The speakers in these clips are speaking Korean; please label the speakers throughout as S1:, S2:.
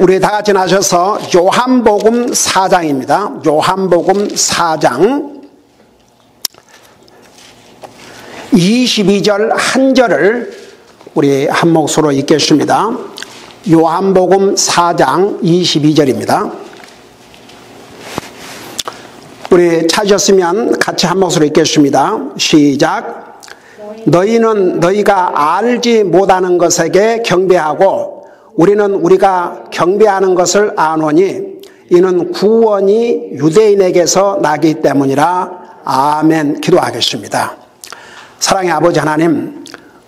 S1: 우리 다 같이 나셔서 요한복음 4장입니다. 요한복음 4장 22절 한 절을 우리 한 목소리로 읽겠습니다. 요한복음 4장 22절입니다. 우리 찾으셨으면 같이 한 목소리로 읽겠습니다. 시작. 너희는 너희가 알지 못하는 것에게 경배하고 우리는 우리가 경배하는 것을 아노니 이는 구원이 유대인에게서 나기 때문이라. 아멘. 기도하겠습니다. 사랑의 아버지 하나님,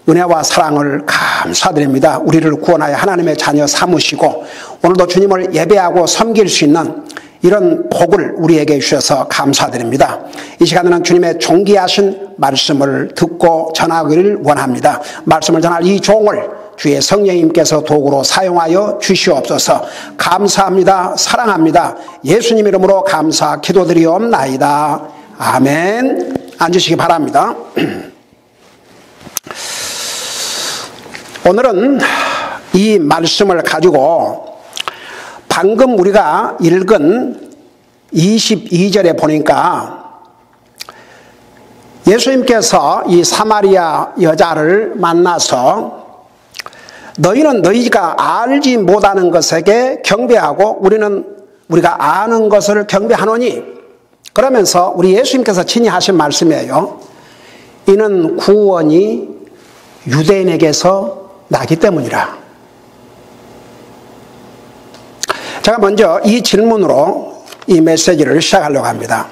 S1: 은혜와 사랑을 감사드립니다. 우리를 구원하여 하나님의 자녀 삼으시고 오늘도 주님을 예배하고 섬길 수 있는 이런 복을 우리에게 주셔서 감사드립니다. 이 시간에는 주님의 존귀하신 말씀을 듣고 전하기를 원합니다. 말씀을 전할 이 종을 주의 성령님께서 도구로 사용하여 주시옵소서. 감사합니다. 사랑합니다. 예수님 이름으로 감사 기도드리옵나이다. 아멘. 앉으시기 바랍니다. 오늘은 이 말씀을 가지고 방금 우리가 읽은 22절에 보니까 예수님께서 이 사마리아 여자를 만나서 너희는 너희가 알지 못하는 것에게 경배하고 우리는 우리가 아는 것을 경배하노니, 그러면서 우리 예수님께서 친히 하신 말씀이에요. 이는 구원이 유대인에게서 나기 때문이라. 제가 먼저 이 질문으로 이 메시지를 시작하려고 합니다.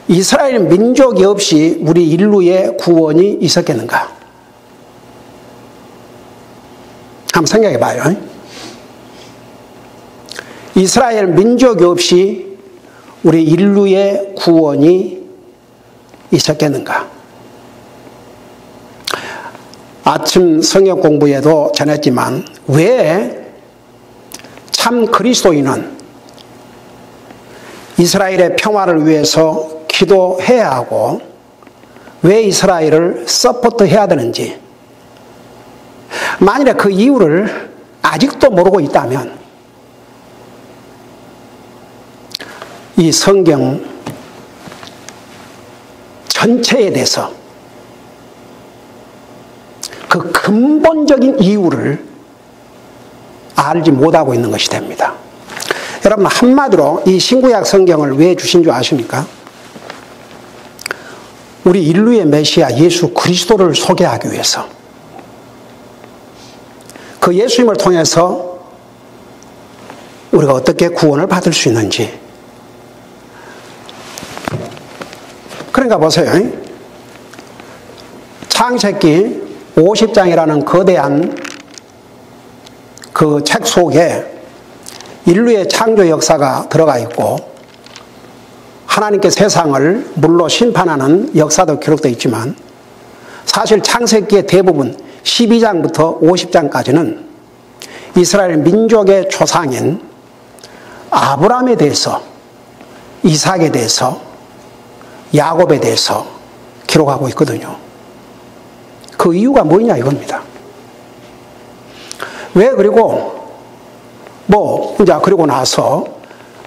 S1: 이스라엘 민족이 없이 우리 인류의 구원이 있었겠는가? 한번 생각해 봐요. 이스라엘 민족이 없이 우리 인류의 구원이 있었겠는가? 아침 성경 공부에도 전했지만 왜 참 그리스도인은 이스라엘의 평화를 위해서 기도해야 하고 왜 이스라엘을 서포트해야 되는지, 만일에 그 이유를 아직도 모르고 있다면 이 성경 전체에 대해서 그 근본적인 이유를 알지 못하고 있는 것이 됩니다. 여러분, 한마디로 이 신구약 성경을 왜 주신 줄 아십니까? 우리 인류의 메시아 예수 그리스도를 소개하기 위해서, 그 예수님을 통해서 우리가 어떻게 구원을 받을 수 있는지. 그러니까 보세요. 창세기 50장이라는 거대한 그 책 속에 인류의 창조 역사가 들어가 있고 하나님께 세상을 물로 심판하는 역사도 기록되어 있지만, 사실 창세기의 대부분 12장부터 50장까지는 이스라엘 민족의 조상인 아브라함에 대해서, 이삭에 대해서, 야곱에 대해서 기록하고 있거든요. 그 이유가 뭐냐 이겁니다. 왜? 그리고 이제 그리고 나서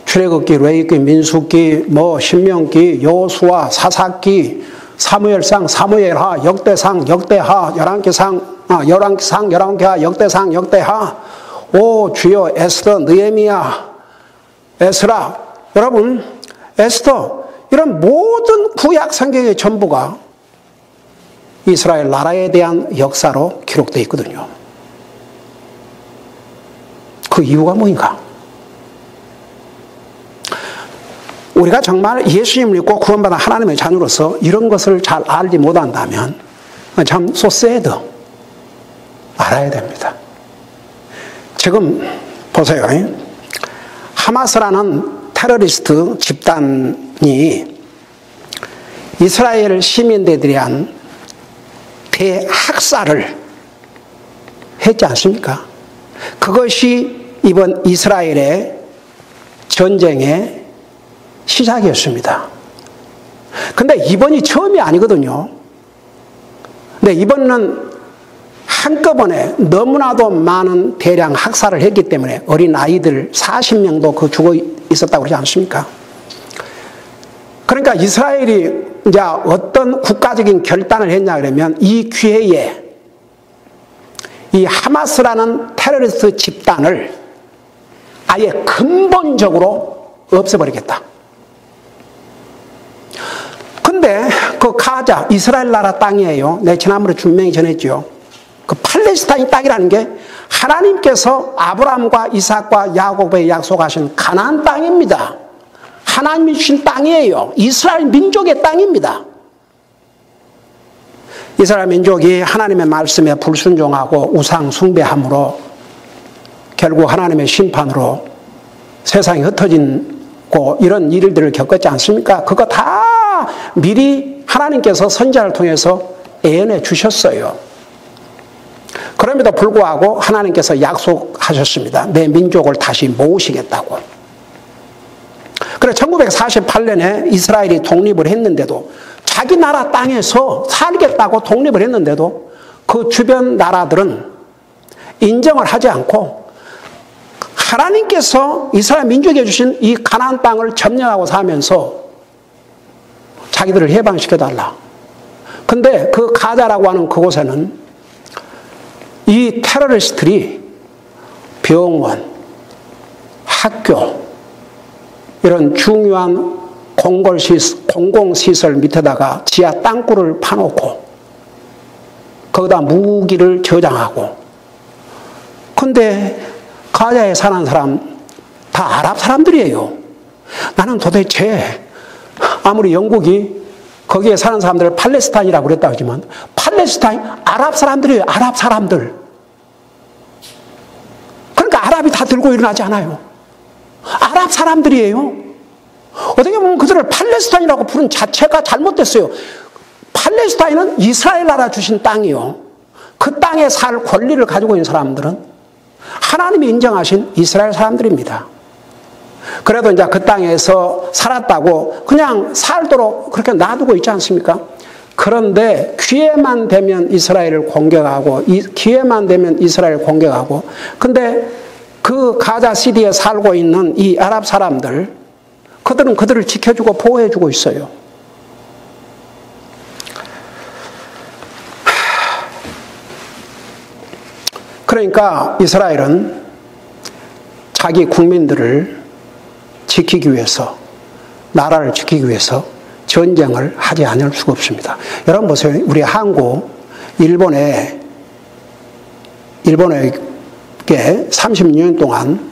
S1: 출애굽기, 레위기, 민수기, 신명기, 여호수아, 사사기, 사무엘상, 사무엘하, 역대상, 역대하, 열왕기하, 역대상, 역대하, 오 주여, 에스더, 느헤미야, 에스라. 여러분, 에스더, 이런 모든 구약 성경의 전부가 이스라엘 나라에 대한 역사로 기록되어 있거든요. 그 이유가 뭐인가? 우리가 정말 예수님을 믿고 구원받은 하나님의 자녀로서 이런 것을 잘 알지 못한다면 참 so sad. 알아야 됩니다. 지금 보세요. 하마스라는 테러리스트 집단이 이스라엘 시민들에 대한 대학살을 했지 않습니까? 그것이 이번 이스라엘의 전쟁의 시작이었습니다. 근데 이번이 처음이 아니거든요. 근데 이번은 한꺼번에 너무나도 많은 대량 학살을 했기 때문에 어린 아이들 40명도 그 죽어 있었다고 그러지 않습니까? 그러니까 이스라엘이 이제 어떤 국가적인 결단을 했냐 그러면 이 기회에 이 하마스라는 테러리스트 집단을 아예 근본적으로 없애버리겠다. 근데 그 가자, 이스라엘 나라 땅이에요. 내가 지난번에 분명히 전했죠. 그 팔레스타인 땅이라는 게 하나님께서 아브라함과 이삭과 야곱에 약속하신 가나안 땅입니다. 하나님이 주신 땅이에요. 이스라엘 민족의 땅입니다. 이스라엘 민족이 하나님의 말씀에 불순종하고 우상 숭배함으로 결국 하나님의 심판으로 세상이 흩어지고 이런 일들을 겪었지 않습니까? 그거 다 미리 하나님께서 선지자를 통해서 예언해 주셨어요. 그럼에도 불구하고 하나님께서 약속하셨습니다. 내 민족을 다시 모으시겠다고. 그래 1948년에 이스라엘이 독립을 했는데도 자기 나라 땅에서 살겠다고 독립을 했는데도 그 주변 나라들은 인정을 하지 않고 하나님께서 이스라엘 민족에 주신 이 가나안 땅을 점령하고 살면서 자기들을 해방시켜달라. 근데 그 가자라고 하는 그곳에는 이 테러리스트들이 병원, 학교, 이런 중요한 공공시설 밑에다가 지하 땅굴을 파놓고 거기다 무기를 저장하고 근데 가자에 사는 사람 다 아랍 사람들이에요. 나는 도대체 아무리 영국이 거기에 사는 사람들을 팔레스타인이라고 그랬다 하지만 팔레스타인 아랍 사람들이에요. 아랍 사람들. 그러니까 아랍이 다 들고 일어나지 않아요. 아랍 사람들이에요. 어떻게 보면 그들을 팔레스타인이라고 부른 자체가 잘못됐어요. 팔레스타인은 이스라엘 나라 주신 땅이요. 그 땅에 살 권리를 가지고 있는 사람들은 하나님이 인정하신 이스라엘 사람들입니다. 그래도 이제 그 땅에서 살았다고 그냥 살도록 그렇게 놔두고 있지 않습니까? 그런데 기회만 되면 이스라엘을 공격하고 기회만 되면 이스라엘을 공격하고 근데 그 가자 시티에 살고 있는 이 아랍 사람들 그들은 그들을 지켜주고 보호해주고 있어요. 그러니까 이스라엘은 자기 국민들을 지키기 위해서 나라를 지키기 위해서 전쟁을 하지 않을 수가 없습니다. 여러분 보세요. 우리 한국 일본에게 36년 동안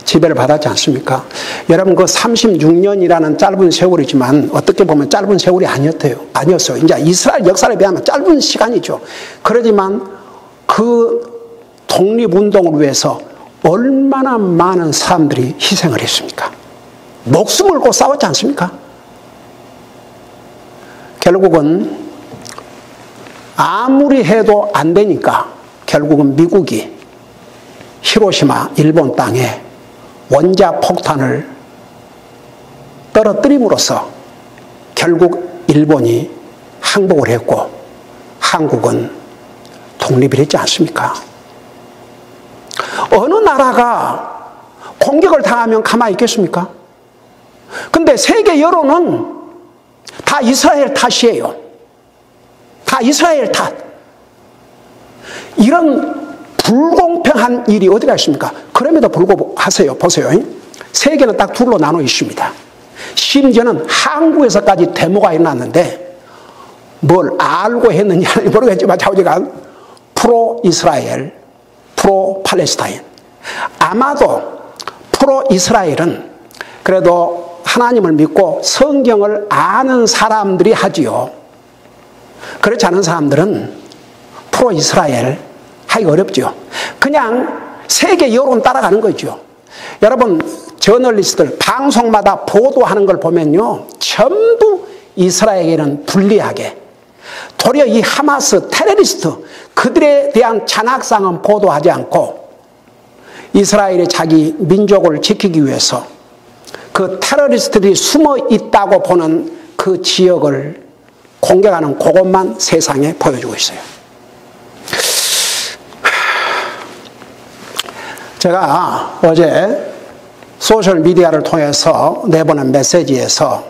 S1: 지배를 받았지 않습니까? 여러분 그 36년이라는 짧은 세월이지만 어떻게 보면 짧은 세월이 아니었어요. 이제 이스라엘 역사에 비하면 짧은 시간이죠. 그러지만 그 독립운동을 위해서 얼마나 많은 사람들이 희생을 했습니까? 목숨을 걸고 싸웠지 않습니까? 결국은 아무리 해도 안 되니까 결국은 미국이 히로시마 일본 땅에 원자 폭탄을 떨어뜨림으로써 결국 일본이 항복을 했고 한국은 독립을 했지 않습니까? 어느 나라가 공격을 당하면 가만히 있겠습니까? 근데 세계 여론은 다 이스라엘 탓이에요. 다 이스라엘 탓. 이런 불공평한 일이 어디가 있습니까? 그럼에도 불구하고 보세요. 세계는 딱 둘로 나눠 있습니다. 심지어는 한국에서까지 데모가 일어났는데 뭘 알고 했느냐 모르겠지만 좌우지간 프로 이스라엘, 프로 팔레스타인. 아마도 프로 이스라엘은 그래도 하나님을 믿고 성경을 아는 사람들이 하지요. 그렇지 않은 사람들은 프로 이스라엘 하기 어렵죠. 그냥 세계 여론 따라가는 거죠. 여러분 저널리스트들 방송마다 보도하는 걸 보면요. 전부 이스라엘에는 불리하게 도리어 이 하마스 테러리스트 그들에 대한 잔악상은 보도하지 않고 이스라엘이 자기 민족을 지키기 위해서 그 테러리스트들이 숨어 있다고 보는 그 지역을 공격하는 그것만 세상에 보여주고 있어요. 제가 어제 소셜미디어를 통해서 내보낸 메시지에서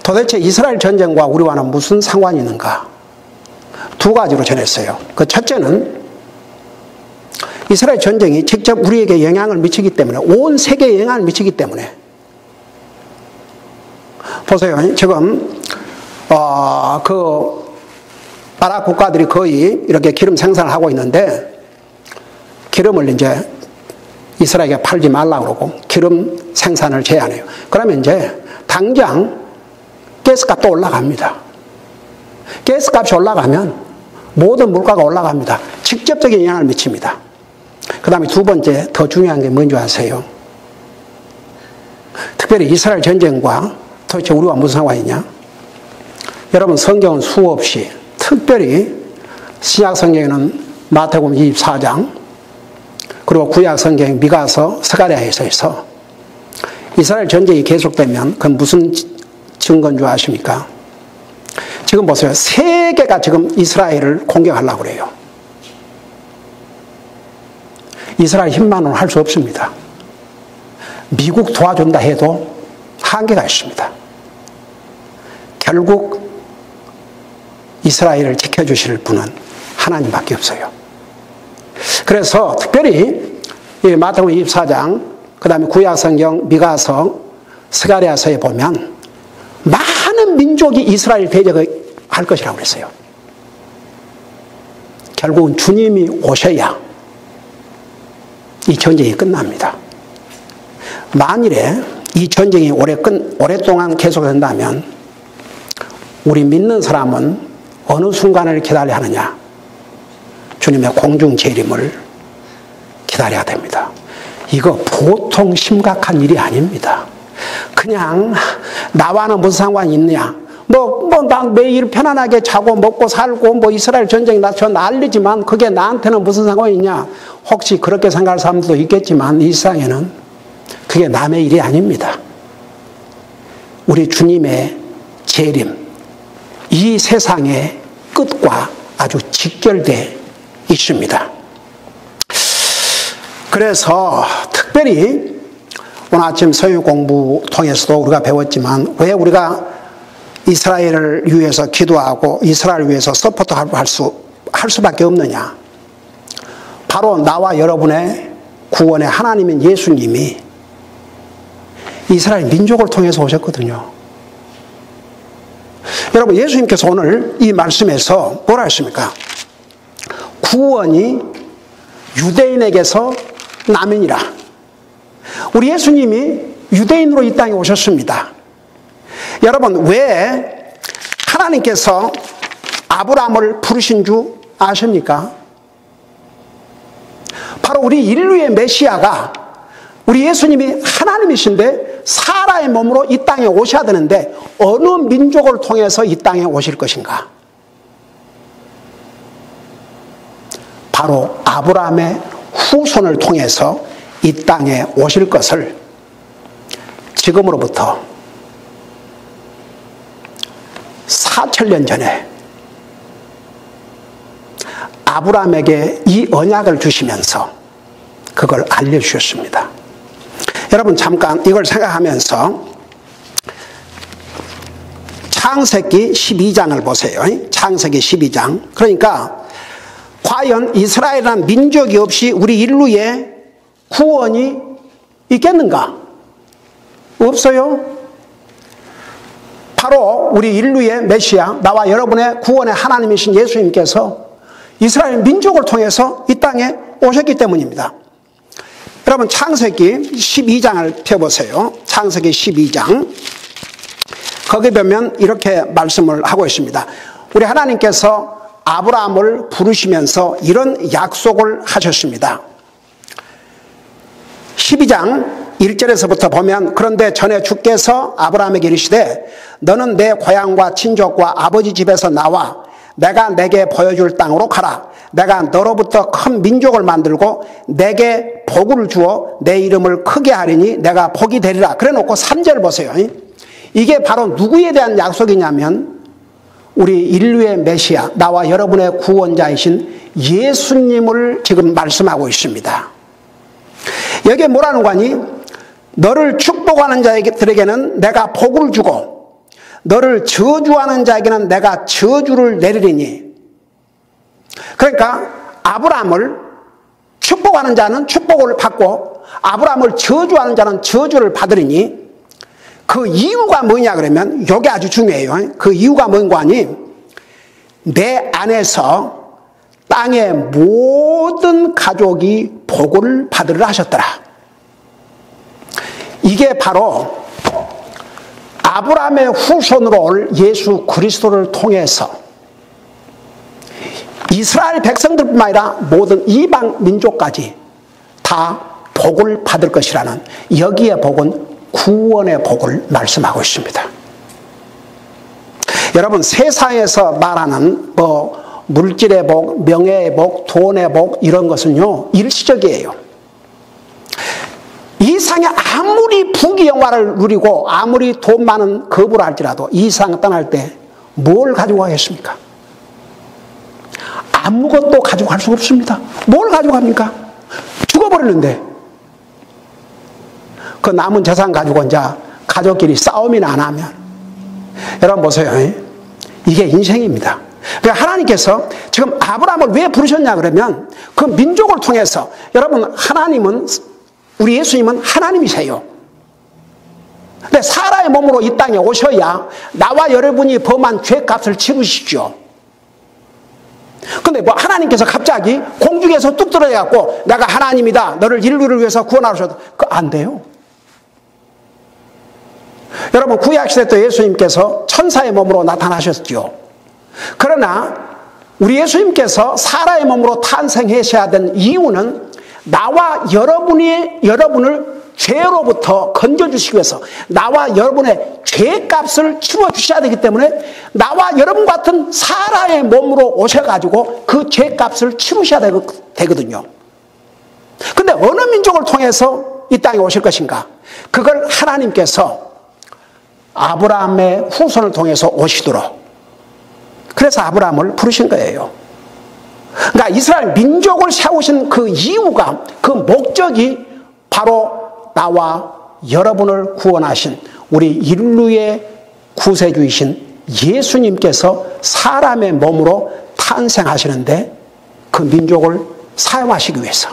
S1: 도대체 이스라엘 전쟁과 우리와는 무슨 상관이 있는가? 두 가지로 전했어요. 그 첫째는 이스라엘 전쟁이 직접 우리에게 영향을 미치기 때문에, 온 세계에 영향을 미치기 때문에. 보세요. 지금 아랍 국가들이 거의 이렇게 기름 생산을 하고 있는데, 기름을 이제 이스라엘에게 팔지 말라고 그러고 기름 생산을 제한해요. 그러면 이제 당장 가스값도 올라갑니다. 가스값이 올라가면 모든 물가가 올라갑니다. 직접적인 영향을 미칩니다. 그 다음에 두 번째, 더 중요한 게 뭔지 아세요? 특별히 이스라엘 전쟁과 도대체 우리와 무슨 상관이 있냐? 여러분, 성경은 수없이, 특별히 신약 성경에는 마태복음 24장, 그리고 구약 성경 미가서, 스가랴에서 이스라엘 전쟁이 계속되면 그건 무슨 증거인 줄 아십니까? 지금 보세요. 세계가 지금 이스라엘을 공격하려고 그래요. 이스라엘 힘만으로는 할 수 없습니다. 미국 도와준다 해도 한계가 있습니다. 결국 이스라엘을 지켜주실 분은 하나님밖에 없어요. 그래서 특별히 마태복음 24장, 그 다음에 구약성경 미가서, 스가랴서에 보면 많은 민족이 이스라엘 대적을 할 것이라고 그랬어요. 결국은 주님이 오셔야 이 전쟁이 끝납니다. 만일에 이 전쟁이 오랫동안 계속된다면 우리 믿는 사람은 어느 순간을 기다려야 하느냐? 주님의 공중 재림을 기다려야 됩니다. 이거 보통 심각한 일이 아닙니다. 그냥 나와는 무슨 상관이 있느냐? 나 매일 편안하게 자고 먹고 살고 이스라엘 전쟁이 저 난리지만 그게 나한테는 무슨 상관이 있냐? 혹시 그렇게 생각할 사람도 있겠지만 이 세상에는 그게 남의 일이 아닙니다. 우리 주님의 재림, 이 세상의 끝과 아주 직결되어 있습니다. 그래서 특별히 오늘 아침 성경 공부 통해서도 우리가 배웠지만 왜 우리가 이스라엘을 위해서 기도하고 이스라엘을 위해서 서포트할 수밖에 없느냐? 바로 나와 여러분의 구원의 하나님인 예수님이 이스라엘 민족을 통해서 오셨거든요. 여러분, 예수님께서 오늘 이 말씀에서 뭐라 했습니까? 구원이 유대인에게서 남이니라. 우리 예수님이 유대인으로 이 땅에 오셨습니다. 여러분, 왜 하나님께서 아브라함을 부르신 줄 아십니까? 바로 우리 인류의 메시아가, 우리 예수님이 하나님이신데 사라의 몸으로 이 땅에 오셔야 되는데 어느 민족을 통해서 이 땅에 오실 것인가? 바로 아브라함의 후손을 통해서 이 땅에 오실 것을 지금으로부터 4000년 전에 아브라함에게 이 언약을 주시면서 그걸 알려주셨습니다. 여러분, 잠깐 이걸 생각하면서 창세기 12장을 보세요. 창세기 12장. 그러니까 과연 이스라엘이라는 민족이 없이 우리 인류의 구원이 있겠는가? 없어요. 바로 우리 인류의 메시아, 나와 여러분의 구원의 하나님이신 예수님께서 이스라엘 민족을 통해서 이 땅에 오셨기 때문입니다. 여러분, 창세기 12장을 펴보세요. 창세기 12장. 거기 보면 이렇게 말씀을 하고 있습니다. 우리 하나님께서 아브라함을 부르시면서 이런 약속을 하셨습니다. 12장 1절에서부터 보면, 그런데 전에 주께서 아브라함에게 이르시되 너는 내 고향과 친족과 아버지 집에서 나와 내가 내게 보여줄 땅으로 가라. 내가 너로부터 큰 민족을 만들고 내게 복을 주어 내 이름을 크게 하리니 내가 복이 되리라. 그래 놓고 3절 보세요. 이게 바로 누구에 대한 약속이냐면 우리 인류의 메시아, 나와 여러분의 구원자이신 예수님을 지금 말씀하고 있습니다. 여기에 뭐라는 거니? 너를 축복하는 자들에게는 내가 복을 주고 너를 저주하는 자에게는 내가 저주를 내리리니. 그러니까 아브라함을 축복하는 자는 축복을 받고 아브라함을 저주하는 자는 저주를 받으리니. 그 이유가 뭐냐 그러면 이게 아주 중요해요. 그 이유가 뭔가 하니 내 안에서 땅의 모든 가족이 복을 받으리라 하셨더라. 이게 바로 아브라함의 후손으로 올 예수 그리스도를 통해서 이스라엘 백성들뿐만 아니라 모든 이방 민족까지 다 복을 받을 것이라는, 여기에 복은 구원의 복을 말씀하고 있습니다. 여러분, 세상에서 말하는 물질의 복, 명예의 복, 돈의 복 이런 것은요 일시적이에요. 이 세상에 아무리 부귀영화를 누리고 아무리 돈 많은 거부를 할지라도 이 세상 떠날 때 뭘 가지고 가겠습니까? 아무것도 가지고 갈 수가 없습니다. 뭘 가지고 갑니까? 죽어버리는데. 그 남은 재산 가지고 이제 가족끼리 싸움이나 안 하면, 여러분 보세요. 이게 인생입니다. 그러니까 하나님께서 지금 아브라함을 왜 부르셨냐 그러면 그 민족을 통해서, 여러분 하나님은, 우리 예수님은 하나님이세요. 근데 사라의 몸으로 이 땅에 오셔야 나와 여러분이 범한 죄값을 치르시죠. 근데 하나님께서 갑자기 공중에서 뚝 떨어져갖고 내가 하나님이다, 너를 인류를 위해서 구원하셔도 안 돼요. 여러분, 구약시대 때 예수님께서 천사의 몸으로 나타나셨죠. 그러나 우리 예수님께서 사라의 몸으로 탄생하셔야 된 이유는 나와 여러분을 죄로부터 건져주시기 위해서, 나와 여러분의 죄값을 치워주셔야 되기 때문에 나와 여러분 같은 사라의 몸으로 오셔가지고 그 죄값을 치우셔야 되거든요. 근데 어느 민족을 통해서 이 땅에 오실 것인가? 그걸 하나님께서 아브라함의 후손을 통해서 오시도록, 그래서 아브라함을 부르신 거예요. 그러니까 이스라엘 민족을 세우신 그 이유가, 그 목적이 바로 나와 여러분을 구원하신 우리 인류의 구세주이신 예수님께서 사람의 몸으로 탄생하시는데 그 민족을 사용하시기 위해서.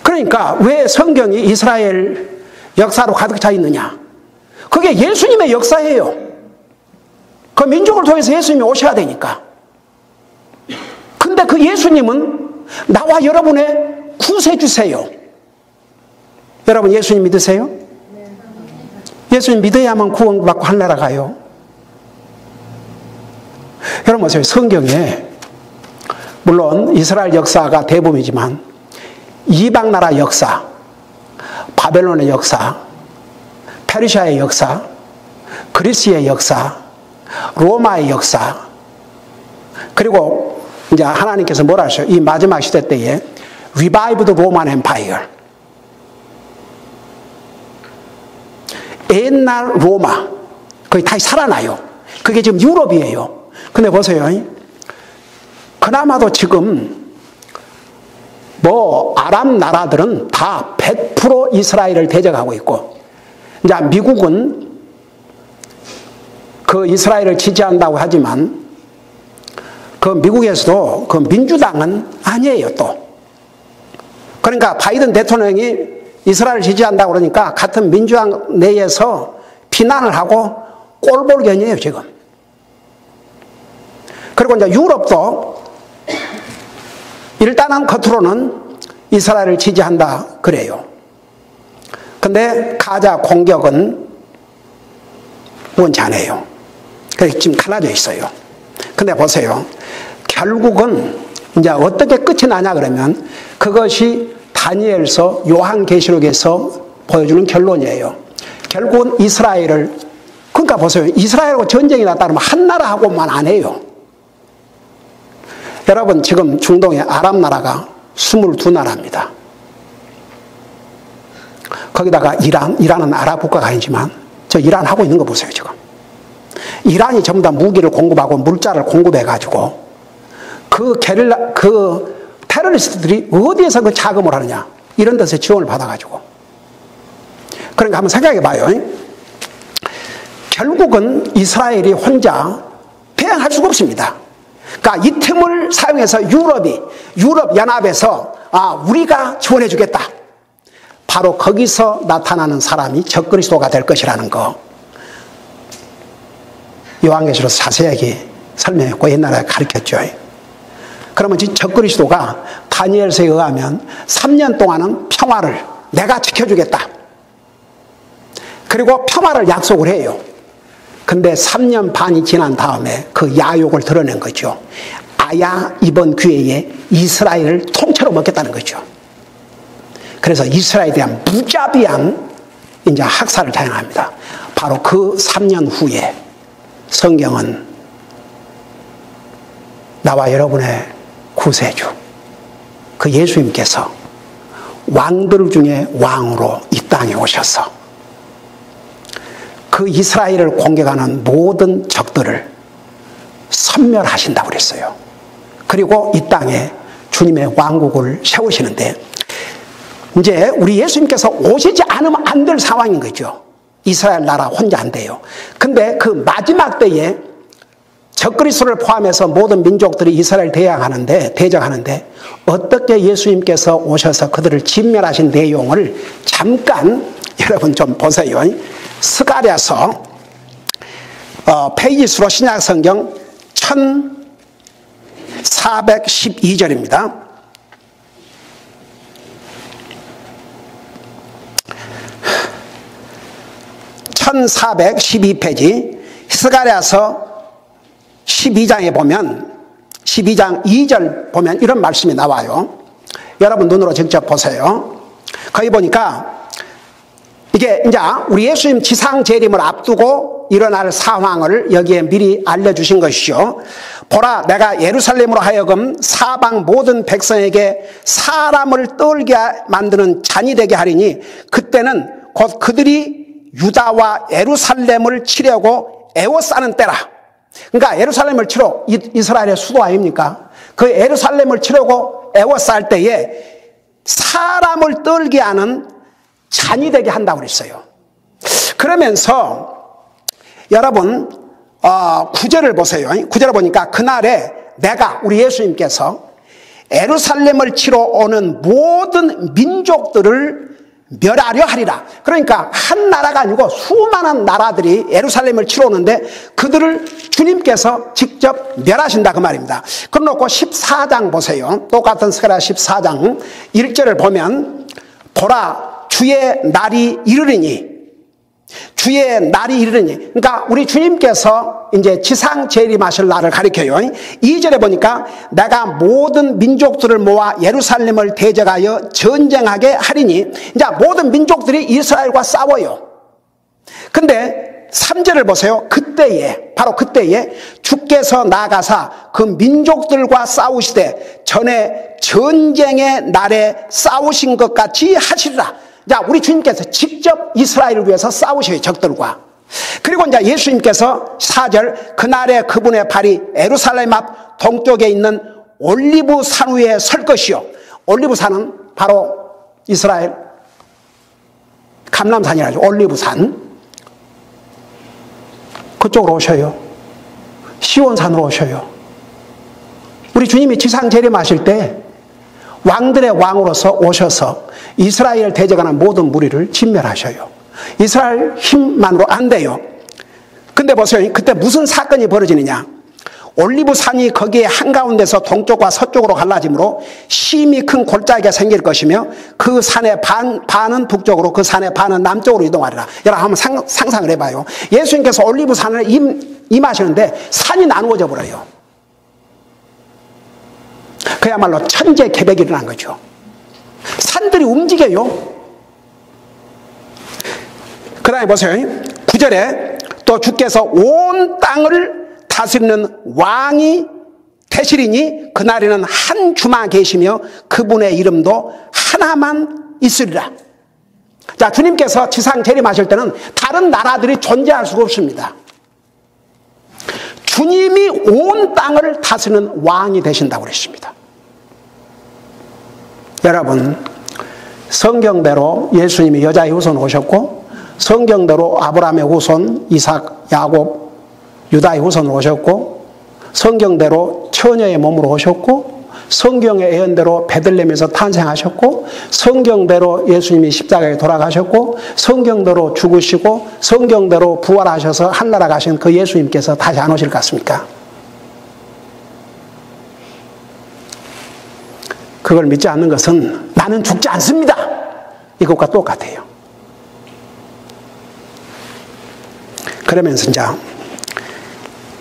S1: 그러니까 왜 성경이 이스라엘 역사로 가득 차 있느냐? 그게 예수님의 역사예요. 그 민족을 통해서 예수님이 오셔야 되니까. 근데 그 예수님은 나와 여러분의 구세주세요. 여러분 예수님 믿으세요? 예수님 믿어야만 구원받고 하늘나라 가요. 여러분 보세요. 성경에 물론 이스라엘 역사가 대부분이지만 이방 나라 역사, 바벨론의 역사, 페르시아의 역사, 그리스의 역사, 로마의 역사, 그리고 이제 하나님께서 뭐라 하셔요? 이 마지막 시대 때에 Revive the Roman Empire, 옛날 로마, 거의 다시 살아나요. 그게 지금 유럽이에요. 근데 보세요. 그나마도 지금 아랍 나라들은 다 100% 이스라엘을 대적하고 있고, 이제 미국은 그 이스라엘을 지지한다고 하지만 그 미국에서도 그 민주당은 아니에요 또. 그러니까 바이든 대통령이 이스라엘을 지지한다고 그러니까 같은 민주당 내에서 비난을 하고 꼴볼견이에요 지금. 그리고 이제 유럽도 일단은 겉으로는 이스라엘을 지지한다 그래요. 근데 가자 공격은 원치 않아요. 그래서 지금 갈라져 있어요. 근데 보세요. 결국은 이제 어떻게 끝이 나냐 그러면 그것이 다니엘서 요한계시록에서 보여주는 결론이에요. 결국은 이스라엘을, 그러니까 보세요. 이스라엘하고 전쟁이 났다 그러면 한 나라하고만 안 해요. 여러분 지금 중동의 아랍 나라가 22나라입니다. 거기다가 이란은 아랍 국가가 아니지만 저 이란 하고 있는 거 보세요 지금. 이란이 전부 다 무기를 공급하고 물자를 공급해가지고 그 테러리스트들이 어디에서 그 자금을 하느냐, 이런 데서 지원을 받아가지고. 그러니까 한번 생각해 봐요. 결국은 이스라엘이 혼자 대항할 수가 없습니다. 그러니까 이 틈을 사용해서 유럽연합에서 우리가 지원해 주겠다. 바로 거기서 나타나는 사람이 적그리스도가 될 것이라는 거, 요한계시록 자세하게 설명했고 옛날에 가르쳤죠. 그러면 적그리스도가 다니엘서에 의하면 3년 동안은 평화를 내가 지켜주겠다. 그리고 평화를 약속을 해요. 근데 3년 반이 지난 다음에 그 야욕을 드러낸 거죠. 아야 이번 기회에 이스라엘을 통째로 먹겠다는 거죠. 그래서 이스라엘에 대한 무자비한 이제 학살을 자행합니다. 바로 그 3년 후에 성경은 나와 여러분의 구세주, 그 예수님께서 왕들 중에 왕으로 이 땅에 오셔서 그 이스라엘을 공격하는 모든 적들을 섬멸하신다고 그랬어요. 그리고 이 땅에 주님의 왕국을 세우시는데, 이제 우리 예수님께서 오시지 않으면 안 될 상황인 거죠. 이스라엘 나라 혼자 안 돼요. 근데 그 마지막 때에 적그리스도를 포함해서 모든 민족들이 이스라엘 대적하는데 어떻게 예수님께서 오셔서 그들을 진멸하신 내용을 잠깐 여러분 좀 보세요. 스가랴서 페이지 수로 신약성경 1412절입니다. 1412페이지 스가랴서 12장에 보면 12장 2절 보면 이런 말씀이 나와요. 여러분 눈으로 직접 보세요. 거기 보니까 이게 이제 우리 예수님 지상 재림을 앞두고 일어날 상황을 여기에 미리 알려주신 것이죠. 보라, 내가 예루살렘으로 하여금 사방 모든 백성에게 사람을 떨게 만드는 잔이 되게 하리니 그때는 곧 그들이 유다와 예루살렘을 치려고 애워싸는 때라. 그러니까 예루살렘을 치러, 이스라엘의 수도 아닙니까? 그 예루살렘을 치려고 애워쌀 때에 사람을 떨게 하는 잔이 되게 한다고 그랬어요. 그러면서 여러분 9절을 보세요. 9절을 보니까 그날에 내가, 우리 예수님께서 예루살렘을 치러 오는 모든 민족들을 멸하려 하리라. 그러니까 한 나라가 아니고 수많은 나라들이 예루살렘을 치러 오는데 그들을 주님께서 직접 멸하신다, 그 말입니다. 그럼 놓고 14장 보세요. 똑같은 스가랴 14장 1절을 보면 보라, 주의 날이 이르리니, 주의 날이 이르리니. 그러니까 우리 주님께서 이제 지상 재림하실 날을 가리켜요. 2절에 보니까 내가 모든 민족들을 모아 예루살렘을 대적하여 전쟁하게 하리니, 이제 모든 민족들이 이스라엘과 싸워요. 근데 3절을 보세요. 그때에, 바로 그때에 주께서 나가사 그 민족들과 싸우시되 전에 전쟁의 날에 싸우신 것 같이 하시리라. 자, 우리 주님께서 직접 이스라엘을 위해서 싸우셔요, 적들과. 그리고 이제 예수님께서 4절, 그날에 그분의 발이 예루살렘 앞 동쪽에 있는 올리브 산 위에 설 것이요. 올리브 산은 바로 이스라엘 감람산이라죠. 올리브 산. 그쪽으로 오셔요. 시온산으로 오셔요. 우리 주님이 지상 재림하실 때 왕들의 왕으로서 오셔서 이스라엘 대적하는 모든 무리를 진멸하셔요. 이스라엘 힘만으로 안 돼요. 근데 보세요. 그때 무슨 사건이 벌어지느냐. 올리브 산이 거기에 한가운데서 동쪽과 서쪽으로 갈라지므로 심히 큰 골짜기가 생길 것이며 그 산의 반은 북쪽으로 그 산의 반은 남쪽으로 이동하리라. 여러분 한번 상상을 해봐요. 예수님께서 올리브 산을 임하시는데 산이 나누어져 버려요. 그야말로 천재개벽이 일어난 거죠. 산들이 움직여요. 그 다음에 보세요. 9절에 또 주께서 온 땅을 다스리는 왕이 되시리니 그날에는 한 주만 계시며 그분의 이름도 하나만 있으리라. 자, 주님께서 지상 재림하실 때는 다른 나라들이 존재할 수가 없습니다. 주님이 온 땅을 다스리는 왕이 되신다고 그랬습니다. 여러분, 성경대로 예수님이 여자의 후손 오셨고, 성경대로 아브라함의 후손 이삭, 야곱, 유다의 후손 오셨고, 성경대로 처녀의 몸으로 오셨고, 성경의 예언대로 베들레헴에서 탄생하셨고, 성경대로 예수님이 십자가에 돌아가셨고, 성경대로 죽으시고, 성경대로 부활하셔서 하늘나라 가신 그 예수님께서 다시 안 오실 것 같습니까? 그걸 믿지 않는 것은 나는 죽지 않습니다, 이것과 똑같아요. 그러면서 이제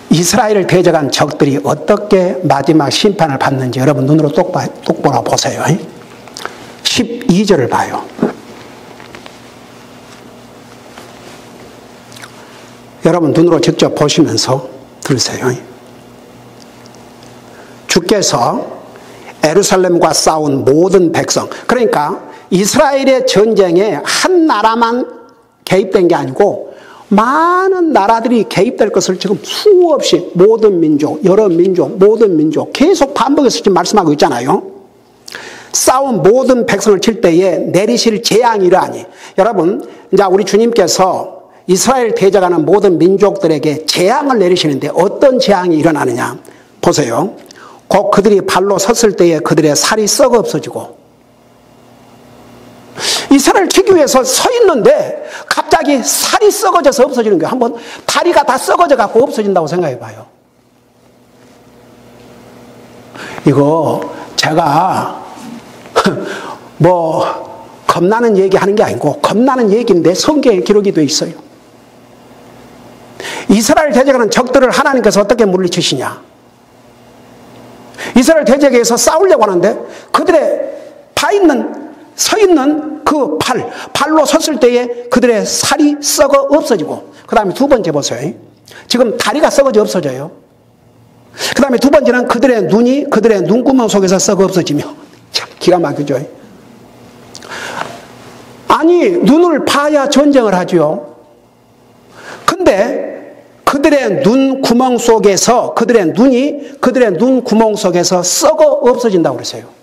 S1: 이스라엘을 대적한 적들이 어떻게 마지막 심판을 받는지 여러분 눈으로 똑바로 보세요. 12절을 봐요. 여러분 눈으로 직접 보시면서 들으세요. 주께서 예루살렘과 싸운 모든 백성, 그러니까 이스라엘의 전쟁에 한 나라만 개입된 게 아니고 많은 나라들이 개입될 것을 지금 수없이 모든 민족, 여러 민족, 모든 민족 계속 반복해서 지금 말씀하고 있잖아요. 싸운 모든 백성을 칠 때에 내리실 재앙이 이러하니, 여러분 이제 우리 주님께서 이스라엘 대적하는 모든 민족들에게 재앙을 내리시는데 어떤 재앙이 일어나느냐 보세요. 곧 그들이 발로 섰을 때에 그들의 살이 썩어 없어지고, 이스라엘 치기 위해서 서 있는데 갑자기 살이 썩어져서 없어지는 거예요. 한번 다리가 다 썩어져 갖고 없어진다고 생각해 봐요. 이거 제가 뭐 겁나는 얘기 하는 게 아니고 겁나는 얘기인데 성경에 기록이 되어 있어요. 이스라엘 대적하는 적들을 하나님께서 어떻게 물리치시냐? 이스라엘 대적에서 싸우려고 하는데 그들의 서 있는 그 발로 섰을 때에 그들의 살이 썩어 없어지고, 그 다음에 두 번째 보세요. 지금 다리가 썩어져 없어져요. 그 다음에 두 번째는 그들의 눈이 그들의 눈구멍 속에서 썩어 없어지며, 참 기가 막히죠. 아니 눈을 봐야 전쟁을 하죠. 근데 그들의 눈 구멍 속에서, 그들의 눈이 그들의 눈 구멍 속에서 썩어 없어진다고 그랬어요.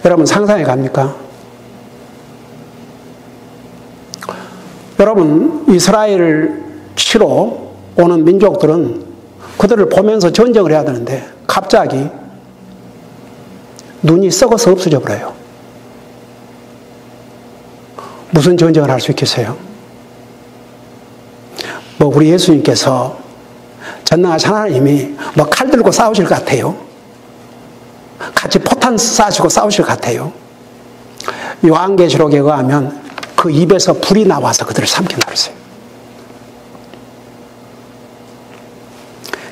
S1: 여러분 상상해 갑니까? 여러분 이스라엘을 치러 오는 민족들은 그들을 보면서 전쟁을 해야 되는데 갑자기 눈이 썩어서 없어져 버려요. 무슨 전쟁을 할 수 있겠어요? 뭐 우리 예수님께서 전능하신 하나님이 뭐 칼 들고 싸우실 것 같아요. 같이 포탄 쏴시고 싸우실 것 같아요. 요한계시록에 의하면 그 입에서 불이 나와서 그들을 삼킨다고 했어요.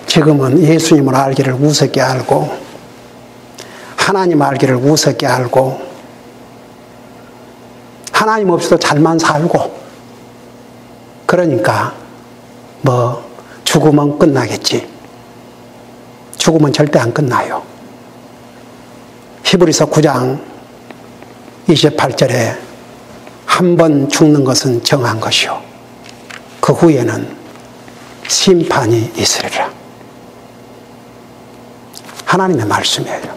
S1: 지금은 예수님을 알기를 우습게 알고 하나님 알기를 우습게 알고 하나님 없이도 잘만 살고, 그러니까 뭐 죽으면 끝나겠지. 죽으면 절대 안 끝나요. 히브리서 9장 28절에 한 번 죽는 것은 정한 것이요 그 후에는 심판이 있으리라. 하나님의 말씀이에요.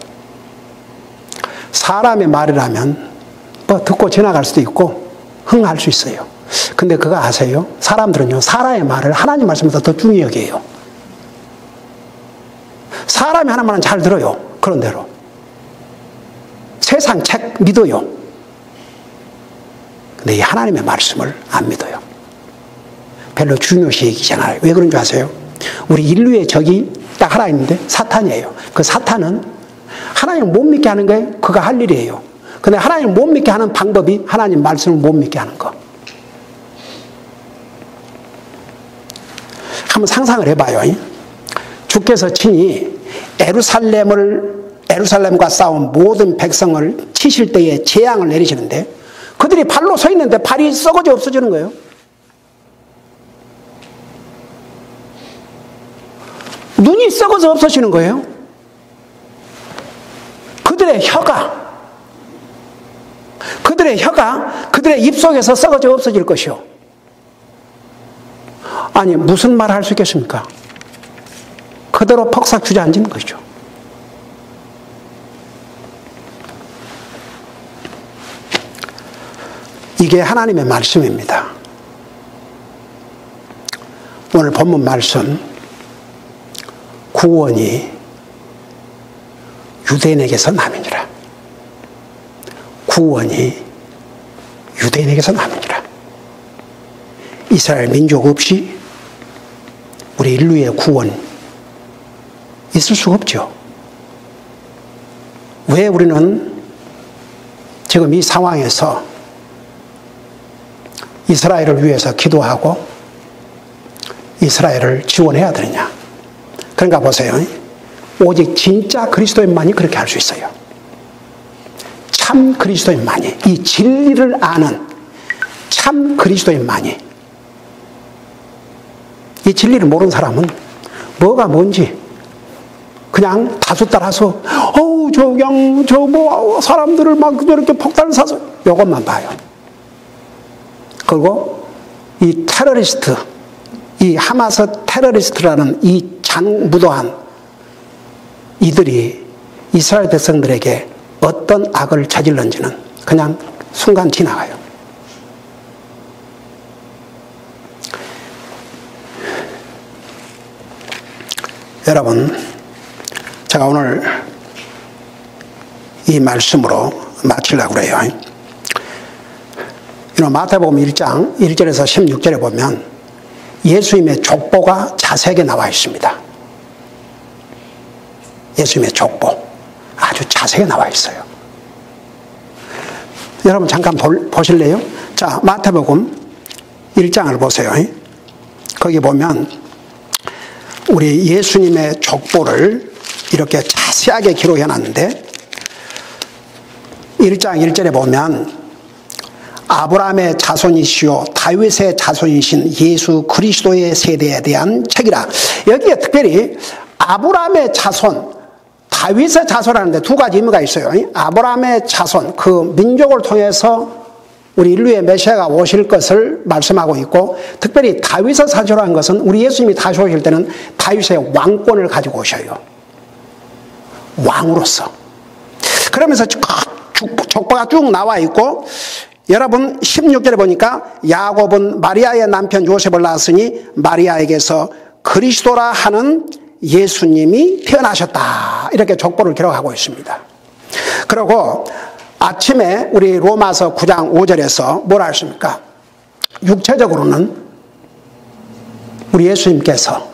S1: 사람의 말이라면 뭐 듣고 지나갈 수도 있고 흥할 수 있어요. 근데 그거 아세요? 사람들은요 사람의 말을 하나님 말씀보다 더 중요히 여겨요. 사람이 하는 말은 잘 들어요. 그런 대로 세상 책 믿어요. 근데 이 하나님의 말씀을 안 믿어요. 별로 중요시 여기잖아요. 왜 그런 줄 아세요? 우리 인류의 적이 딱 하나 있는데 사탄이에요. 그 사탄은 하나님을 못 믿게 하는 게 그가 할 일이에요. 근데 하나님을 못 믿게 하는 방법이 하나님 말씀을 못 믿게 하는 거. 한번 상상을 해봐요. 주께서 친히 예루살렘과 싸운 모든 백성을 치실 때에 재앙을 내리시는데 그들이 발로 서 있는데 발이 썩어져 없어지는 거예요. 눈이 썩어서 없어지는 거예요. 그들의 혀가 그들의 입속에서 썩어져 없어질 것이요. 아니 무슨 말 할 수 있겠습니까? 그대로 퍽삭 주저앉는 거죠. 이게 하나님의 말씀입니다. 오늘 본문 말씀, 구원이 유대인에게서 남이니라. 구원이 유대인에게서 남이니라. 이스라엘 민족 없이 우리 인류의 구원 있을 수가 없죠. 왜 우리는 지금 이 상황에서 이스라엘을 위해서 기도하고 이스라엘을 지원해야 되느냐? 그러니까 보세요. 오직 진짜 그리스도인만이 그렇게 할 수 있어요. 참 그리스도인만이, 이 진리를 아는 참 그리스도인만이. 이 진리를 모르는 사람은 뭐가 뭔지 그냥 다수 따라서 사람들을 막 저렇게 폭탄을 쏴서 이것만 봐요. 그리고 이 테러리스트, 이 하마스 테러리스트라는 이 장무도한 이들이 이스라엘 백성들에게 어떤 악을 저질렀는지는 그냥 순간 지나가요. 여러분, 제가 오늘 이 말씀으로 마치려고 그래요. 마태복음 1장 1절에서 16절에 보면 예수님의 족보가 자세하게 나와 있습니다. 예수님의 족보 아주 자세하게 나와 있어요. 여러분 잠깐 보실래요? 자, 마태복음 1장을 보세요. 거기 보면 우리 예수님의 족보를 이렇게 자세하게 기록해 놨는데 1장 1절에 보면 아브라함의 자손이시오 다윗의 자손이신 예수 그리스도의 세대에 대한 책이라. 여기에 특별히 아브라함의 자손, 다윗의 자손하는데 두 가지 의미가 있어요. 아브라함의 자손, 그 민족을 통해서 우리 인류의 메시아가 오실 것을 말씀하고 있고, 특별히 다윗의 자손이라는 것은 우리 예수님이 다시 오실 때는 다윗의 왕권을 가지고 오셔요. 왕으로서. 그러면서 족보가 쭉 나와 있고, 여러분 16절에 보니까 야곱은 마리아의 남편 요셉을 낳았으니 마리아에게서 그리스도라 하는 예수님이 태어나셨다. 이렇게 족보를 기록하고 있습니다. 그리고 아침에 우리 로마서 9장 5절에서 뭐라 했습니까? 육체적으로는 우리 예수님께서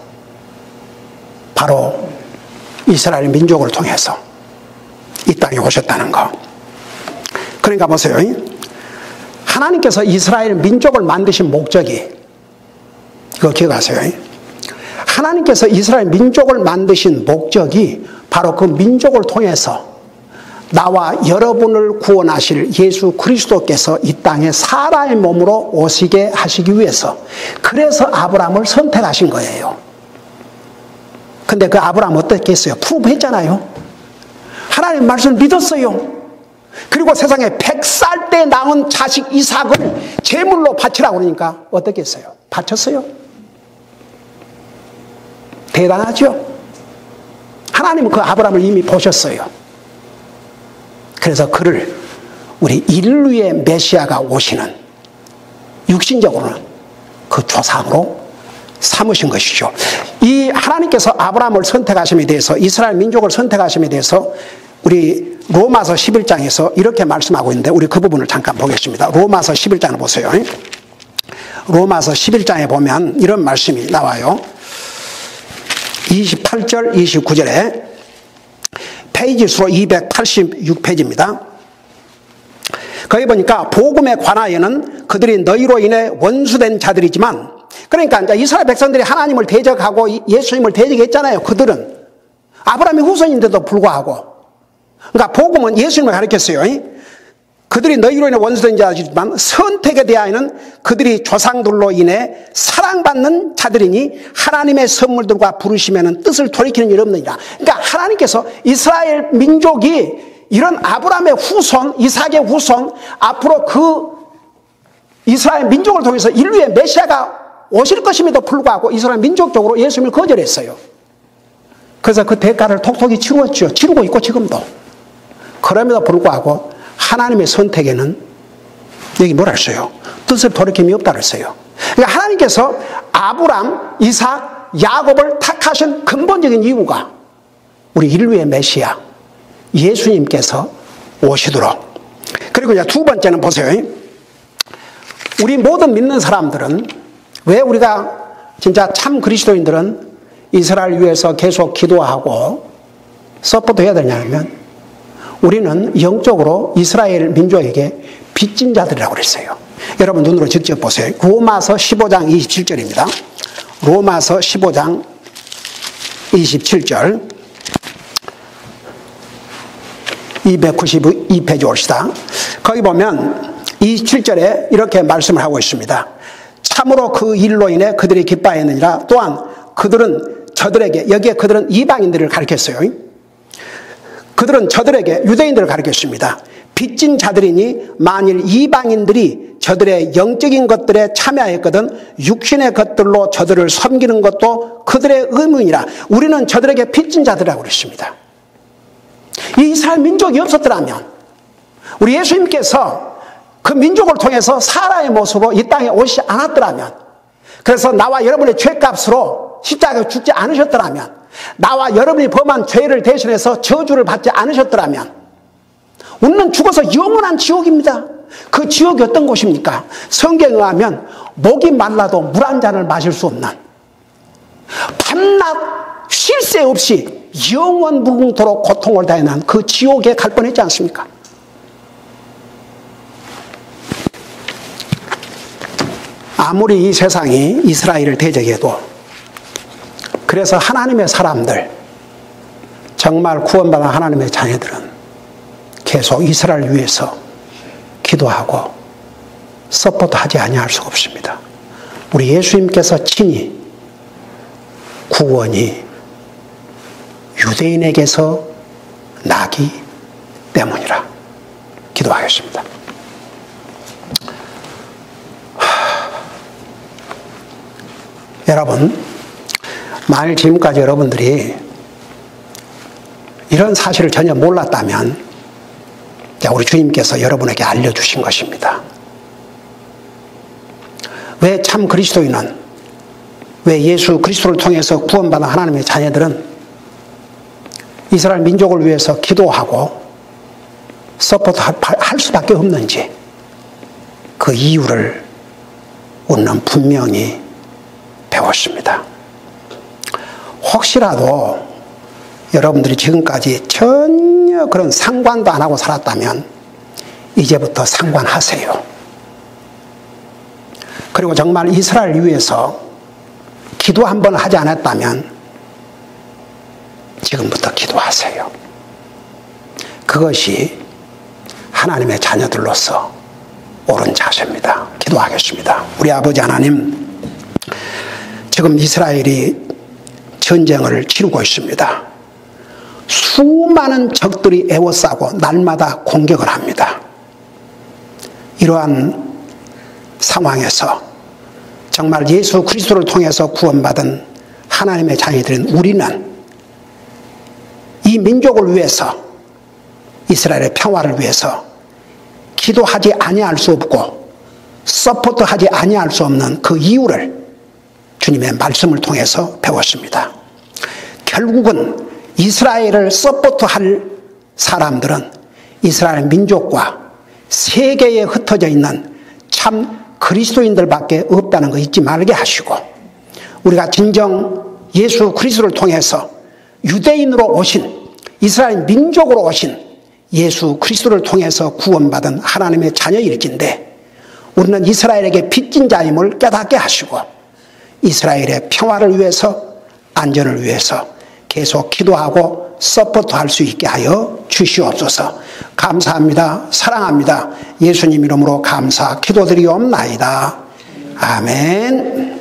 S1: 바로 이스라엘 민족을 통해서 이 땅에 오셨다는 거. 그러니까 보세요. 하나님께서 이스라엘 민족을 만드신 목적이, 이거 기억하세요. 하나님께서 이스라엘 민족을 만드신 목적이 바로 그 민족을 통해서 나와 여러분을 구원하실 예수 그리스도께서 이 땅에 사람의 몸으로 오시게 하시기 위해서, 그래서 아브라함을 선택하신 거예요. 근데 그 아브라함 어떻게 했어요? 프로브했잖아요. 하나님 말씀을 믿었어요. 그리고 세상에 100살 때 낳은 자식 이삭을 제물로 바치라고 그러니까 어떻게 했어요? 바쳤어요. 대단하죠? 하나님은 그 아브라함을 이미 보셨어요. 그래서 그를 우리 인류의 메시아가 오시는, 육신적으로는 그 조상으로 삼으신 것이죠. 이 하나님께서 아브라함을 선택하심에 대해서, 이스라엘 민족을 선택하심에 대해서 우리 로마서 11장에서 이렇게 말씀하고 있는데, 우리 그 부분을 잠깐 보겠습니다. 로마서 11장을 보세요. 로마서 11장에 보면 이런 말씀이 나와요. 28절 29절에 페이지 수로 286페이지입니다. 거기 보니까 복음에 관하여는 그들이 너희로 인해 원수된 자들이지만, 그러니까 이제 이스라엘 백성들이 하나님을 대적하고 예수님을 대적했잖아요. 그들은 아브라함의 후손인데도 불구하고. 그러니까 복음은 예수님을 가르쳤어요. 그들이 너희로 인해 원수된 자들이지만 선택에 대하여는 그들이 조상들로 인해 사랑받는 자들이니 하나님의 선물들과 부르심에는 뜻을 돌이키는 일 없느니라. 그러니까 하나님께서 이스라엘 민족이 이런 아브라함의 후손, 이삭의 후손, 앞으로 그 이스라엘 민족을 통해서 인류의 메시아가 오실 것임에도 불구하고 이스라엘 민족적으로 예수님을 거절했어요. 그래서 그 대가를 톡톡히 치루었죠. 치르고 있고 지금도. 그럼에도 불구하고 하나님의 선택에는 여기 뭐라 했어요? 뜻을 돌이킴이 없다 그랬어요. 그러니까 하나님께서 아브람, 이삭, 야곱을 택하신 근본적인 이유가 우리 인류의 메시아 예수님께서 오시도록. 그리고 이제 두 번째는 보세요. 우리 모든 믿는 사람들은, 왜 우리가 진짜 참 그리스도인들은 이스라엘 위해서 계속 기도하고 서포트해야 되냐면, 우리는 영적으로 이스라엘 민족에게 빚진 자들이라고 그랬어요. 여러분 눈으로 직접 보세요. 로마서 15장 27절입니다. 로마서 15장 27절. 292페이지 옵시다. 거기 보면 27절에 이렇게 말씀을 하고 있습니다. 참으로 그 일로 인해 그들이 기뻐하였느니라. 또한 그들은 저들에게, 여기에 그들은 이방인들을 가리켰어요. 그들은 저들에게, 유대인들을 가리켰습니다. 빚진 자들이니 만일 이방인들이 저들의 영적인 것들에 참여하였거든 육신의 것들로 저들을 섬기는 것도 그들의 의무이라. 우리는 저들에게 빚진 자들이라고 그랬습니다. 이 이스라엘 민족이 없었더라면, 우리 예수님께서 그 민족을 통해서 사라의 모습으로 이 땅에 오시지 않았더라면, 그래서 나와 여러분의 죄값으로 십자가에 죽지 않으셨더라면, 나와 여러분이 범한 죄를 대신해서 저주를 받지 않으셨더라면, 우리는 죽어서 영원한 지옥입니다. 그 지옥이 어떤 곳입니까? 성경에 의하면 목이 말라도 물 한 잔을 마실 수 없는, 밤낮 쉴 새 없이 영원 무궁토록 고통을 당하는 그 지옥에 갈 뻔했지 않습니까? 아무리 이 세상이 이스라엘을 대적해도, 그래서 하나님의 사람들, 정말 구원받은 하나님의 자녀들은 계속 이스라엘 위해서 기도하고 서포트하지 아니할 수가 없습니다. 우리 예수님께서 친히 구원이 유대인에게서 나기 때문이라 기도하겠습니다. 여러분, 만일 지금까지 여러분들이 이런 사실을 전혀 몰랐다면 우리 주님께서 여러분에게 알려주신 것입니다. 왜 참 그리스도인은, 왜 예수 그리스도를 통해서 구원받은 하나님의 자녀들은 이스라엘 민족을 위해서 기도하고 서포트할 수밖에 없는지, 그 이유를 우리는 분명히 배웠습니다. 혹시라도 여러분들이 지금까지 전혀 그런 상관도 안 하고 살았다면 이제부터 상관하세요. 그리고 정말 이스라엘 위해서 기도 한 번 하지 않았다면 지금부터 기도하세요. 그것이 하나님의 자녀들로서 옳은 자세입니다. 기도하겠습니다. 우리 아버지 하나님, 지금 이스라엘이 전쟁을 치르고 있습니다. 수많은 적들이 에워싸고 날마다 공격을 합니다. 이러한 상황에서 정말 예수 그리스도를 통해서 구원받은 하나님의 자녀들인 우리는 이 민족을 위해서, 이스라엘의 평화를 위해서 기도하지 아니할 수 없고 서포트하지 아니할 수 없는 그 이유를 주님의 말씀을 통해서 배웠습니다. 결국은 이스라엘을 서포트할 사람들은 이스라엘 민족과 세계에 흩어져 있는 참 그리스도인들밖에 없다는 거 잊지 말게 하시고, 우리가 진정 예수 그리스도를 통해서 유대인으로 오신, 이스라엘 민족으로 오신 예수 그리스도를 통해서 구원받은 하나님의 자녀일진데, 우리는 이스라엘에게 빚진 자임을 깨닫게 하시고 이스라엘의 평화를 위해서, 안전을 위해서 계속 기도하고 서포트할 수 있게 하여 주시옵소서. 감사합니다. 사랑합니다. 예수님 이름으로 감사 기도드리옵나이다. 아멘.